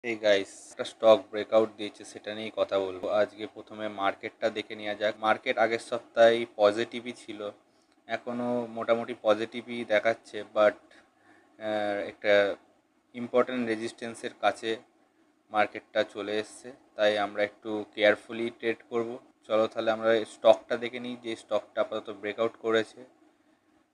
এই গাইস, একটা stock breakout দিয়েছে, সেটা নিয়েই কথা বলবো আজকে। প্রথমে মার্কেটটা দেখে নেওয়া যাক। মার্কেট আগের সপ্তাহে পজিটিভই ছিল, এখনও মোটামুটি পজিটিভই দেখাচ্ছে, বাট একটা ইম্পর্ট্যান্ট রেজিস্ট্যান্সের কাছে মার্কেটটা চলে এসছে। তাই আমরা একটু কেয়ারফুলি ট্রেড করব। চলো তাহলে আমরা স্টকটা দেখে নিই, যে স্টকটা আপাতত ব্রেকআউট করেছে,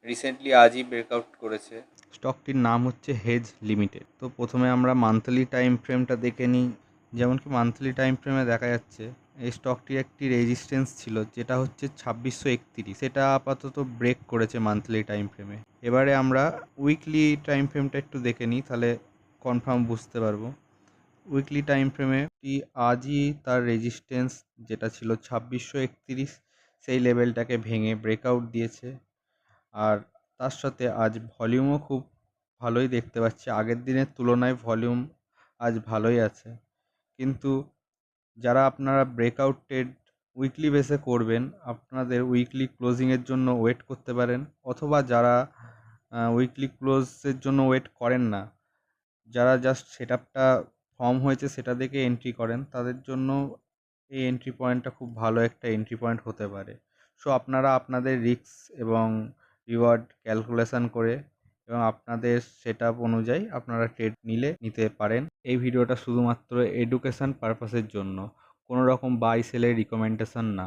রিসেন্টলি আজই ব্রেকআউট করেছে। স্টকটির নাম হচ্ছে হেজ লিমিটেড। তো প্রথমে আমরা মান্থলি টাইম ফ্রেমটা দেখে নিই। যেমন কি মান্থলি টাইম ফ্রেমে দেখা যাচ্ছে এই স্টকটির একটি রেজিস্ট্যান্স ছিল, যেটা হচ্ছে 2631। সেটা আপাতত ব্রেক করেছে মান্থলি টাইম ফ্রেমে। এবারে আমরা উইকলি টাইম ফ্রেমটা একটু দেখে নিই, তাহলে কনফার্ম বুঝতে পারবো। উইকলি টাইম ফ্রেমে আজই তার রেজিস্ট্যান্স, যেটা ছিল 2631, সেই লেভেলটাকে ভেঙে ব্রেকআউট দিয়েছে। আর তার সাথে আজ ভলিউমও খুব ভালোই দেখতে পাচ্ছি। আগের দিনের তুলনায় ভলিউম আজ ভালোই আছে। কিন্তু যারা আপনারা ব্রেকআউট ট্রেড উইকলি বেসে করবেন, আপনাদের উইকলি ক্লোজিংয়ের জন্য ওয়েট করতে পারেন, অথবা যারা উইকলি ক্লোজের জন্য ওয়েট করেন না, যারা জাস্ট সেটআপটা ফর্ম হয়েছে সেটা দেখে এন্ট্রি করেন, তাদের জন্য এই এন্ট্রি পয়েন্টটা খুব ভালো একটা এন্ট্রি পয়েন্ট হতে পারে। সো আপনারা আপনাদের রিস্ক এবং রিওয়ার্ড ক্যালকুলেশন করে এবং আপনাদের সেটআপ অনুযায়ী আপনারা ট্রেড নিতে পারেন। এই ভিডিওটা শুধুমাত্র এডুকেশন পারপাসের জন্য, কোনো রকম বাই সেলের রিকমেন্ডেশন না।